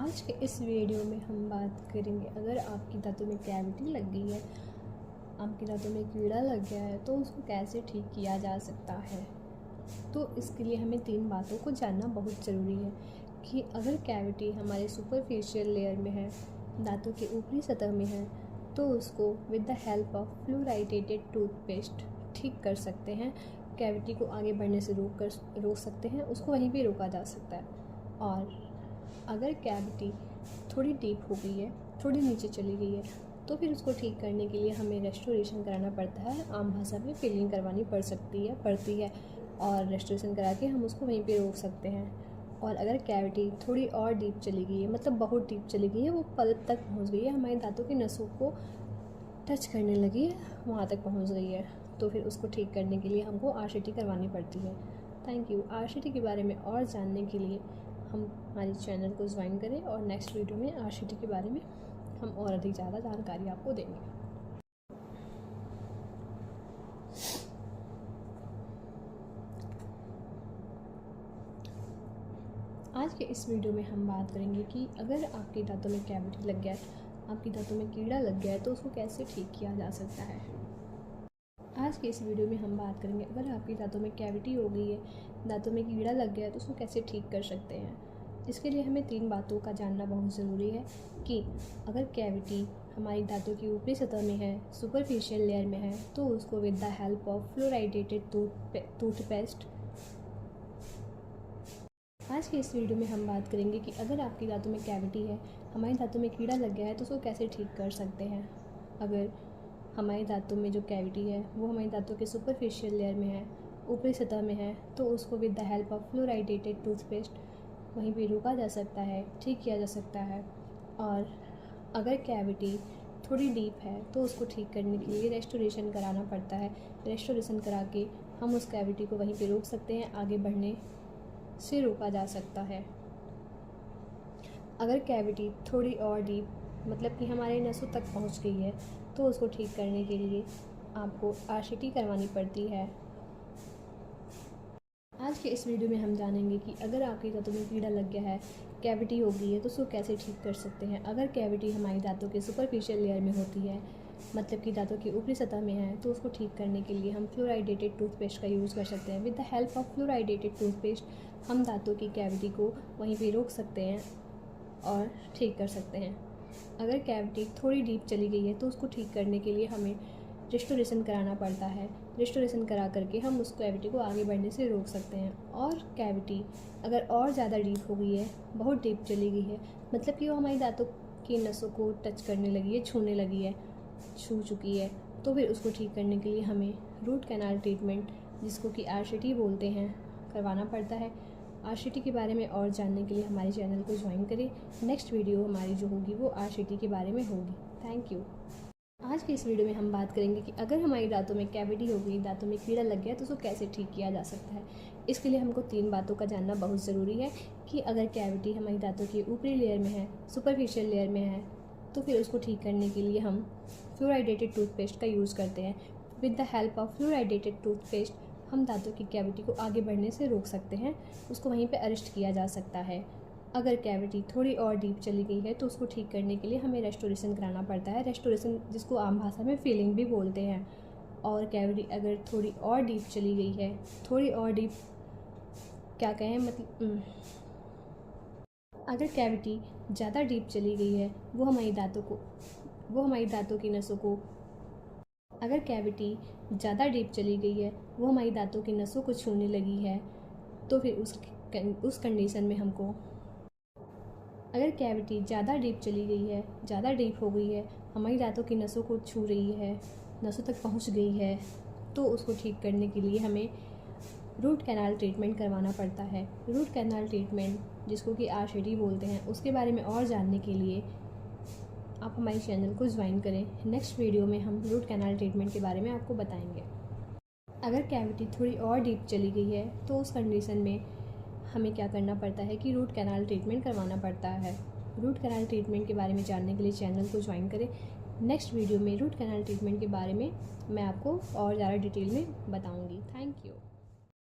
आज के इस वीडियो में हम बात करेंगे, अगर आपकी दांतों में कैविटी लग गई है, आपके दांतों में कीड़ा लग गया है, तो उसको कैसे ठीक किया जा सकता है। तो इसके लिए हमें 3 बातों को जानना बहुत ज़रूरी है कि अगर कैविटी हमारे सुपरफिशियल लेयर में है, दांतों के ऊपरी सतह में है, तो उसको with the help of fluoridated toothpaste ठीक कर सकते हैं। कैविटी को आगे बढ़ने से रोक सकते हैं, उसको वहीं पे रोका जा सकता है। और अगर कैविटी थोड़ी डीप हो गई है, थोड़ी नीचे चली गई है, तो फिर उसको ठीक करने के लिए हमें रेस्टोरेशन कराना पड़ता है। आम भाषा में फिलिंग करवानी पड़ती है और रेस्टोरेशन करा के हम उसको वहीं पे रोक सकते हैं। और अगर कैविटी थोड़ी और डीप चली गई है, मतलब बहुत डीप चली गई है, वो पल्प तक पहुंच गई है, हमारे दांतों की नसों को टच करने लगी है, वहाँ तक पहुँच गई है, तो फिर उसको ठीक करने के लिए हमको RCT करवानी पड़ती है। Thank you. RCT के बारे में और जानने के लिए हम हमारे चैनल को ज्वाइन करें और नेक्स्ट वीडियो में RCT के बारे में हम और अधिक ज़्यादा जानकारी आपको देंगे। आज के इस वीडियो में हम बात करेंगे कि अगर आपके दांतों में कैविटी लग गया है, आपके दांतों में कीड़ा लग गया है, तो उसको कैसे ठीक किया जा सकता है। आज के इस वीडियो में हम बात करेंगे, अगर आपके दांतों में कैविटी हो गई है, दांतों में कीड़ा लग गया है, तो उसको कैसे ठीक कर सकते हैं। इसके लिए हमें 3 बातों का जानना बहुत ज़रूरी है कि अगर कैविटी हमारी दांतों की ऊपरी सतह में है, सुपरफिशियल लेयर में है, तो उसको with the help of fluoridated toothpaste. आज के इस वीडियो में हम बात करेंगे कि अगर आपके दांतों में कैविटी है, हमारे दांतों में कीड़ा लग गया है, तो उसको कैसे ठीक कर सकते हैं। अगर हमारे दांतों में जो कैविटी है वो हमारे दांतों के सुपरफिशियल लेयर में है, ऊपरी सतह में है, तो उसको with the help of fluoridated toothpaste वहीं पे रोका जा सकता है, ठीक किया जा सकता है। और अगर कैविटी थोड़ी डीप है, तो उसको ठीक करने के लिए रेस्टोरेशन कराना पड़ता है। रेस्टोरेशन करा के हम उस कैविटी को वहीं पे रोक सकते हैं, आगे बढ़ने से रोका जा सकता है। अगर कैविटी थोड़ी और डीप, मतलब कि हमारे नसों तक पहुंच गई है, तो उसको ठीक करने के लिए आपको RCT करवानी पड़ती है। आज के इस वीडियो में हम जानेंगे कि अगर आपके दांतों में कीड़ा लग गया है, कैविटी हो गई है, तो उसको कैसे ठीक कर सकते हैं। अगर कैविटी हमारी दांतों के सुपरफिशियल लेयर में होती है, मतलब कि दांतों की ऊपरी सतह में है, तो उसको ठीक करने के लिए हम फ्लोराइडेटेड टूथपेस्ट का यूज़ कर सकते हैं। With the help of fluoridated toothpaste हम दांतों की कैविटी को वहीं पर रोक सकते हैं और ठीक कर सकते हैं। अगर कैविटी थोड़ी डीप चली गई है, तो उसको ठीक करने के लिए हमें रेस्टोरेशन कराना पड़ता है। रेस्टोरेशन करा करके हम उस कैविटी को आगे बढ़ने से रोक सकते हैं। और कैविटी अगर और ज़्यादा डीप हो गई है, बहुत डीप चली गई है, मतलब कि वो हमारी दांतों की नसों को टच करने लगी है, छू चुकी है, तो फिर उसको ठीक करने के लिए हमें रूट कैनाल ट्रीटमेंट, जिसको कि RCT बोलते हैं, करवाना पड़ता है। RCT के बारे में और जानने के लिए हमारे चैनल को ज्वाइन करें। नेक्स्ट वीडियो हमारी जो होगी वो RCT के बारे में होगी। Thank you. आज की इस वीडियो में हम बात करेंगे कि अगर हमारी दांतों में कैविटी हो गई, दांतों में कीड़ा लग गया, तो उसको कैसे ठीक किया जा सकता है। इसके लिए हमको 3 बातों का जानना बहुत ज़रूरी है कि अगर कैविटी हमारी दांतों की ऊपरी लेयर में है, सुपरफिशियल लेयर में है, तो फिर उसको ठीक करने के लिए हम फ्लोराइडेटेड टूथपेस्ट का यूज़ करते हैं। With the help of fluoridated toothpaste हम दांतों की कैविटी को आगे बढ़ने से रोक सकते हैं, उसको वहीं पे अरेस्ट किया जा सकता है। अगर कैविटी थोड़ी और डीप चली गई है, तो उसको ठीक करने के लिए हमें रेस्टोरेशन कराना पड़ता है। रेस्टोरेशन जिसको आम भाषा में फिलिंग भी बोलते हैं। और कैविटी अगर थोड़ी और डीप चली गई है, थोड़ी और डीप क्या कहें, मतलब अगर कैविटी ज़्यादा डीप चली गई है, वो हमारी दांतों की नसों को, अगर कैविटी ज़्यादा डीप चली गई है, वो हमारी दांतों की नसों को छूने लगी है, तो फिर उस कंडीशन में हमको, अगर कैविटी ज़्यादा डीप चली गई है, ज़्यादा डीप हो गई है, हमारी दांतों की नसों को छू रही है, नसों तक पहुंच गई है, तो उसको ठीक करने के लिए हमें रूट कैनाल ट्रीटमेंट करवाना पड़ता है। रूट कैनाल ट्रीटमेंट, जिसको कि RCT बोलते हैं, उसके बारे में और जानने के लिए आप हमारे चैनल को ज्वाइन करें। नेक्स्ट वीडियो में हम रूट कैनाल ट्रीटमेंट के बारे में आपको बताएंगे। अगर कैविटी थोड़ी और डीप चली गई है, तो उस कंडीशन में हमें क्या करना पड़ता है कि रूट कैनाल ट्रीटमेंट करवाना पड़ता है। रूट कैनाल ट्रीटमेंट के बारे में जानने के लिए चैनल को ज्वाइन करें। नेक्स्ट वीडियो में रूट कैनाल ट्रीटमेंट के बारे में मैं आपको और ज़्यादा डिटेल में बताऊँगी। Thank you.